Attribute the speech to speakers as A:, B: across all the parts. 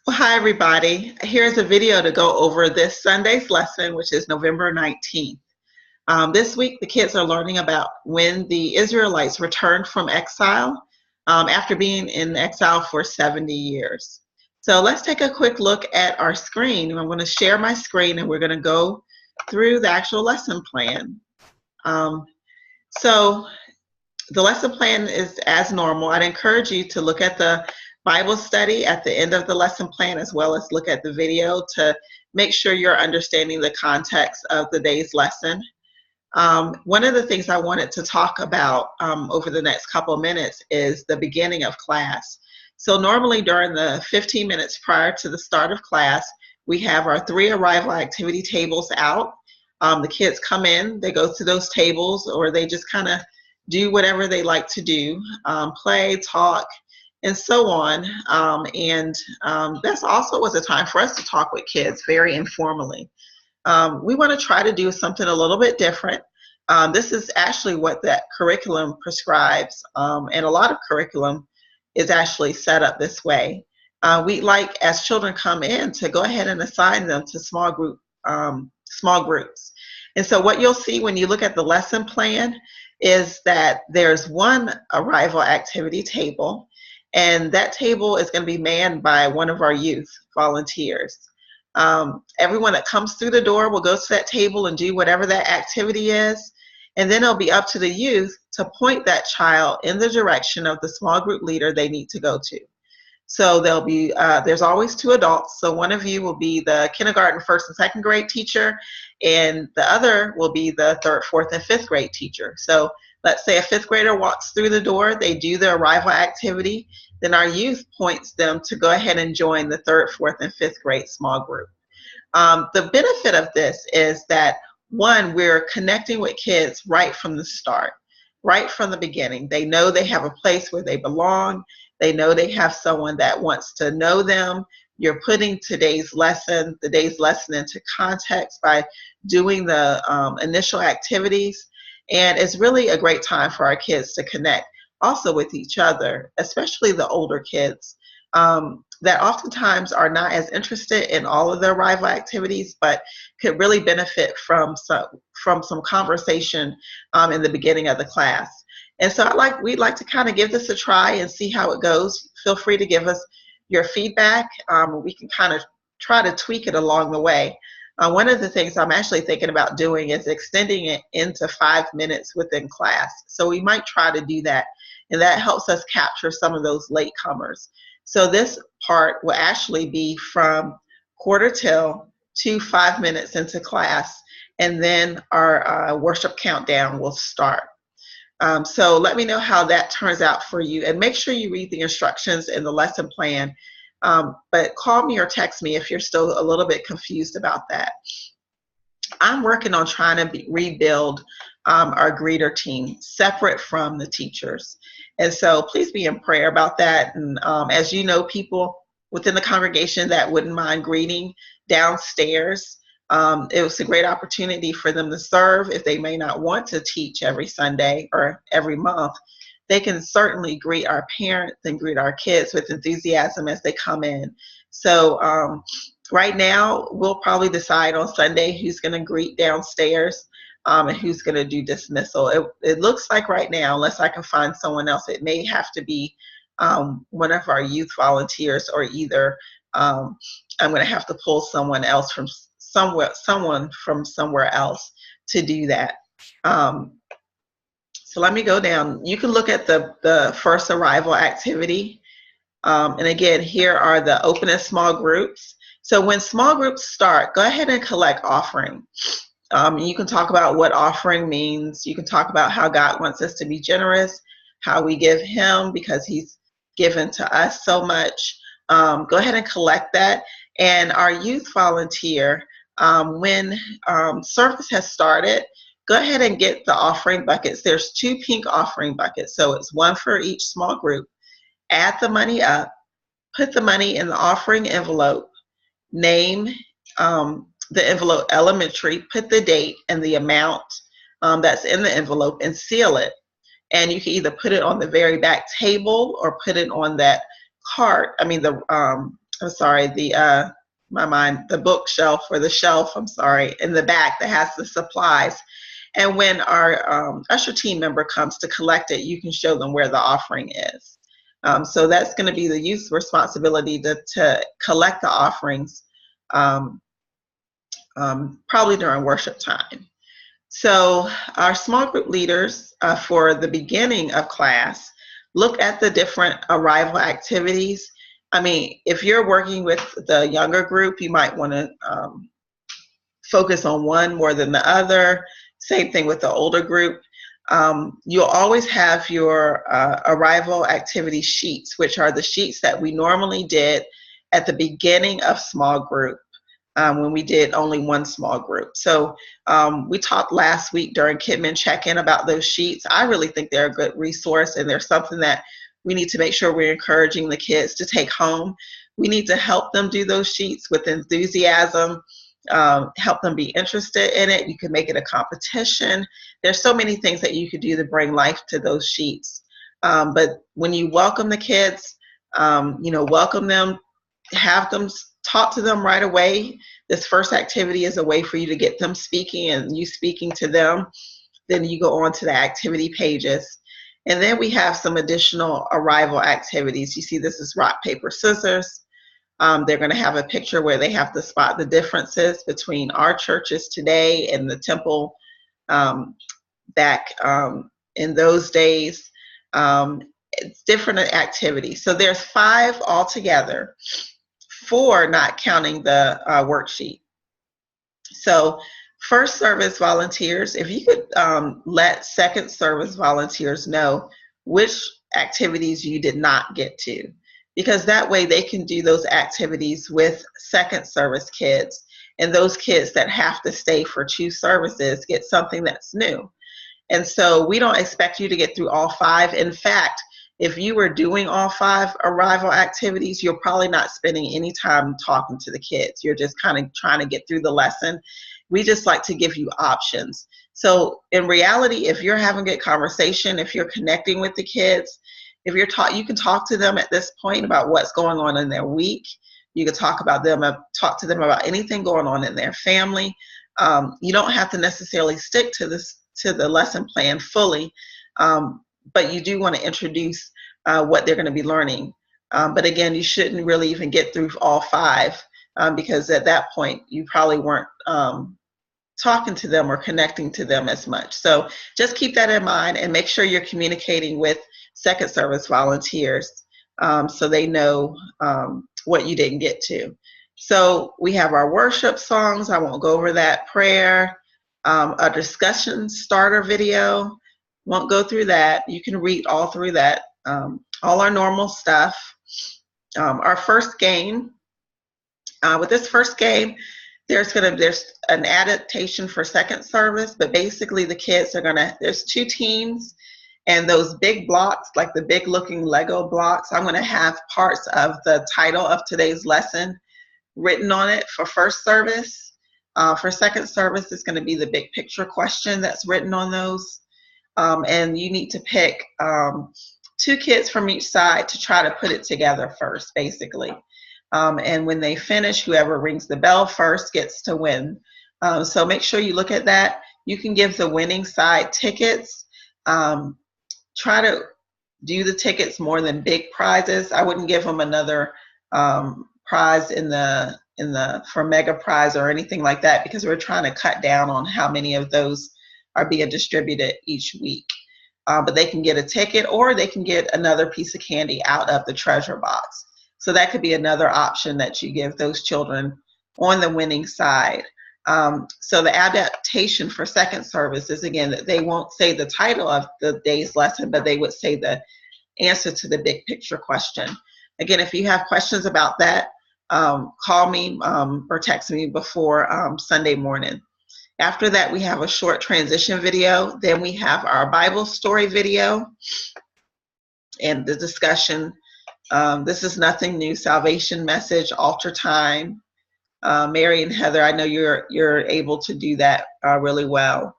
A: Well, hi, everybody. Here's a video to go over this Sunday's lesson, which is November 19th. This week, the kids are learning about when the Israelites returned from exile after being in exile for 70 years. So let's take a quick look at our screen. I'm going to share my screen and we're going to go through the actual lesson plan. So the lesson plan is as normal. I'd encourage you to look at the Bible study at the end of the lesson plan, as well as look at the video to make sure you're understanding the context of the day's lesson. One of the things I wanted to talk about over the next couple of minutes is the beginning of class. So normally during the 15 minutes prior to the start of class, we have our 3 arrival activity tables out. The kids come in, they go to those tables, or they just kind of do whatever they like to do, play, talk, and so on. That's also was a time for us to talk with kids very informally. We want to try to do something a little bit different. This is actually what that curriculum prescribes, and a lot of curriculum is actually set up this way. We like, as children come in, to go ahead and assign them to small groups. And so what you'll see when you look at the lesson plan is that there's one arrival activity table, and that table is going to be manned by one of our youth volunteers. Everyone that comes through the door will go to that table and do whatever that activity is, and then it'll be up to the youth to point that child in the direction of the small group leader they need to go to. So there'll be, there's always 2 adults. So one of you will be the kindergarten, 1st and 2nd grade teacher, and the other will be the 3rd, 4th, and 5th grade teacher. So let's say a 5th grader walks through the door, they do the arrival activity, then our youth points them to go ahead and join the 3rd, 4th, and 5th grade small group. The benefit of this is that, one, we're connecting with kids right from the start, right from the beginning. They know they have a place where they belong. They know they have someone that wants to know them. You're putting the day's lesson into context by doing the initial activities. And it's really a great time for our kids to connect also with each other, especially the older kids that oftentimes are not as interested in all of the arrival activities, but could really benefit from some conversation in the beginning of the class. And so we'd like to kind of give this a try and see how it goes. Feel free to give us your feedback. We can kind of try to tweak it along the way. One of the things I'm actually thinking about doing is extending it into 5 minutes within class. So we might try to do that, and that helps us capture some of those latecomers. So this part will actually be from 4:45 to 5 minutes into class, and then our worship countdown will start. So let me know how that turns out for you, and make sure you read the instructions in the lesson plan, but call me or text me if you're still a little bit confused about that. I'm working on trying to rebuild our greeter team separate from the teachers, and so please be in prayer about that. And as you know, people within the congregation that wouldn't mind greeting downstairs, it was a great opportunity for them to serve. If they may not want to teach every Sunday or every month, they can certainly greet our parents and greet our kids with enthusiasm as they come in. So right now, we'll probably decide on Sunday who's going to greet downstairs and who's going to do dismissal. It looks like right now, unless I can find someone else, it may have to be one of our youth volunteers, or either I'm going to have to pull someone else from someone from somewhere else to do that. So let me go down. You can look at the first arrival activity. And again, here are the open and small groups. So when small groups start, go ahead and collect offering. You can talk about what offering means. You can talk about how God wants us to be generous, how we give Him because He's given to us so much. Go ahead and collect that. And our youth volunteer, when service has started, go ahead and get the offering buckets. There's 2 pink offering buckets, so it's 1 for each small group. Add the money up, put the money in the offering envelope, name the envelope elementary, put the date and the amount that's in the envelope, and seal it. And you can either put it on the very back table or put it on that cart, the I'm sorry, the bookshelf or the shelf, I'm sorry, in the back that has the supplies. And when our usher team member comes to collect it, you can show them where the offering is. So that's going to be the youth's responsibility to collect the offerings, probably during worship time. So our small group leaders for the beginning of class look at the different arrival activities. I mean, if you're working with the younger group, you might want to focus on one more than the other. Same thing with the older group. You'll always have your arrival activity sheets, which are the sheets that we normally did at the beginning of small group. When we did only one small group. So we talked last week during Kidmin check-in about those sheets. I really think they're a good resource, and they're something that we need to make sure we're encouraging the kids to take home. We need to help them do those sheets with enthusiasm, help them be interested in it. You can make it a competition. There's so many things that you could do to bring life to those sheets. But when you welcome the kids, welcome them, have them talk to them right away. This first activity is a way for you to get them speaking and you speaking to them. Then you go on to the activity pages. And then we have some additional arrival activities. You see, this is rock, paper, scissors. They're going to have a picture where they have to spot the differences between our churches today and the temple back in those days. It's different activities. So there's 5 altogether, 4 not counting the worksheet. So first service volunteers, if you could let second service volunteers know which activities you did not get to, because that way they can do those activities with second service kids, and those kids that have to stay for 2 services get something that's new. And so we don't expect you to get through all 5. In fact, if you were doing all 5 arrival activities, you're probably not spending any time talking to the kids. You're just kind of trying to get through the lesson. We just like to give you options. So in reality, if you're having a good conversation, if you're connecting with the kids, if you're you can talk to them at this point about what's going on in their week. You can talk to them about anything going on in their family. You don't have to necessarily stick to the lesson plan fully. But you do want to introduce what they're going to be learning. But again, you shouldn't really even get through all 5 because at that point, you probably weren't talking to them or connecting to them as much. So just keep that in mind and make sure you're communicating with second service volunteers so they know what you didn't get to. So we have our worship songs. I won't go over that. Prayer, a discussion starter video. Won't go through that. You can read all through that. All our normal stuff. Our first game. With this first game, there's an adaptation for second service, but basically the kids are there's 2 teams, and those big blocks, like the big looking Lego blocks, I'm gonna have parts of the title of today's lesson written on it for first service. For second service, it's gonna be the big picture question that's written on those. And you need to pick 2 kids from each side to try to put it together first, basically. And when they finish, whoever rings the bell first gets to win. So make sure you look at that. You can give the winning side tickets. Try to do the tickets more than big prizes. I wouldn't give them another prize for mega prize or anything like that, because we're trying to cut down on how many of those are being distributed each week. But they can get a ticket, or they can get another piece of candy out of the treasure box. So that could be another option that you give those children on the winning side. So the adaptation for second service is, again, that they won't say the title of the day's lesson, but they would say the answer to the big picture question. Again, if you have questions about that, call me or text me before Sunday morning. After that, we have a short transition video. Then we have our Bible story video and the discussion. This is nothing new. Salvation message, altar time. Mary and Heather, I know you're able to do that really well.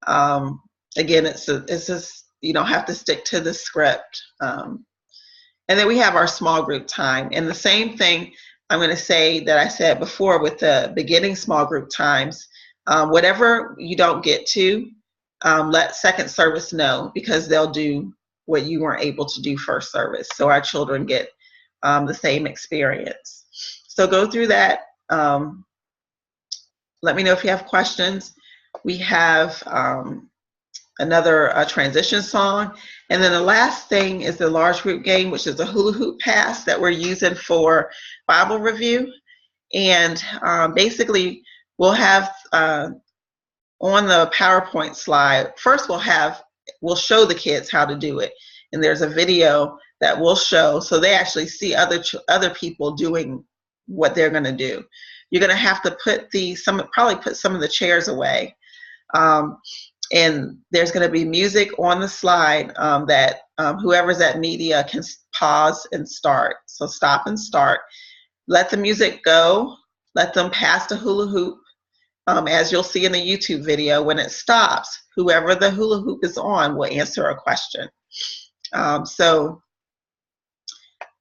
A: Again, it's just, you don't have to stick to the script. And then we have our small group time, and the same thing. I'm going to say that I said before with the beginning small group times, whatever you don't get to, let second service know, because they'll do what you weren't able to do first service. So our children get the same experience. So go through that. Let me know if you have questions. We have another transition song. And then the last thing is the large group game, which is a hula hoop pass that we're using for Bible review. And basically, we'll have on the PowerPoint slide, first we'll show the kids how to do it. And there's a video that we'll show, so they actually see other people doing what they're going to do. You're going to have to probably put some of the chairs away. And there's going to be music on the slide that whoever's at media can pause and start. So stop and start. Let the music go. Let them pass the hula hoop. As you'll see in the YouTube video, when it stops, whoever the hula hoop is on will answer a question. So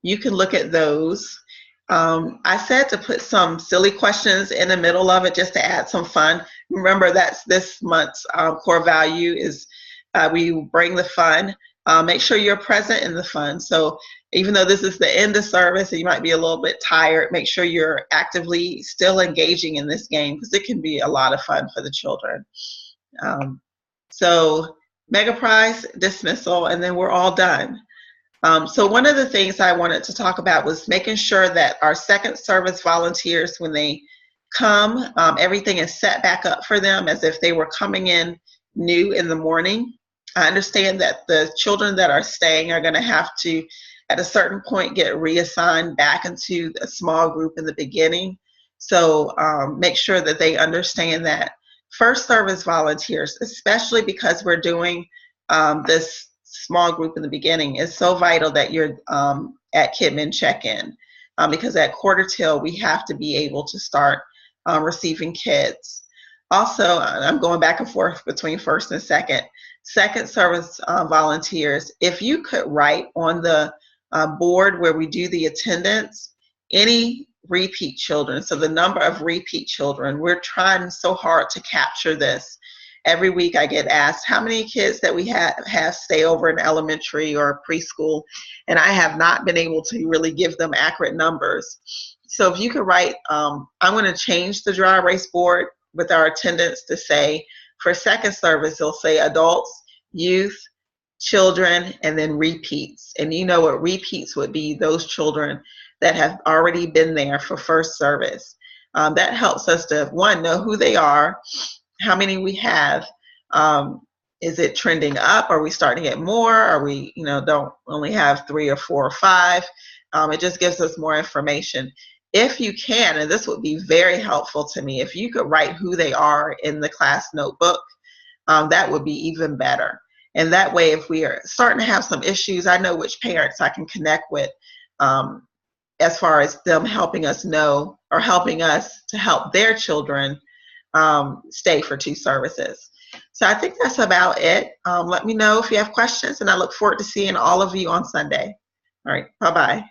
A: you can look at those. I said to put some silly questions in the middle of it just to add some fun. Remember, that's this month's core value is we bring the fun. Make sure you're present in the fun. So even though this is the end of service and you might be a little bit tired, make sure you're actively still engaging in this game, because it can be a lot of fun for the children. So mega prize, dismissal, and then we're all done. So one of the things I wanted to talk about was making sure that our second service volunteers, when they come, everything is set back up for them as if they were coming in new in the morning. I understand that the children that are staying are going to have to, at a certain point, get reassigned back into a small group in the beginning. So make sure that they understand that first service volunteers, especially because we're doing this small group in the beginning, is so vital that you're at Kidmin check-in, because at quarter till we have to be able to start receiving kids. Also, I'm going back and forth between first and second service volunteers. If you could write on the board where we do the attendance, any repeat children, so the number of repeat children, we're trying so hard to capture this. Every week I get asked how many kids that we have stay over in elementary or preschool, and I have not been able to really give them accurate numbers. So if you could write, I'm going to change the dry erase board with our attendance to say, for second service, it'll say adults, youth, children, and then repeats. And you know what repeats would be, those children that have already been there for first service. That helps us to, one, know who they are, how many we have. Is it trending up? Are we starting to get more? Are we, don't only have 3 or 4 or 5? It just gives us more information. If you can, and this would be very helpful to me, if you could write who they are in the class notebook, that would be even better. And that way, if we are starting to have some issues, I know which parents I can connect with as far as them helping us know, or helping us to help their children stay for 2 services. So I think that's about it. Let me know if you have questions, and I look forward to seeing all of you on Sunday. All right, bye-bye.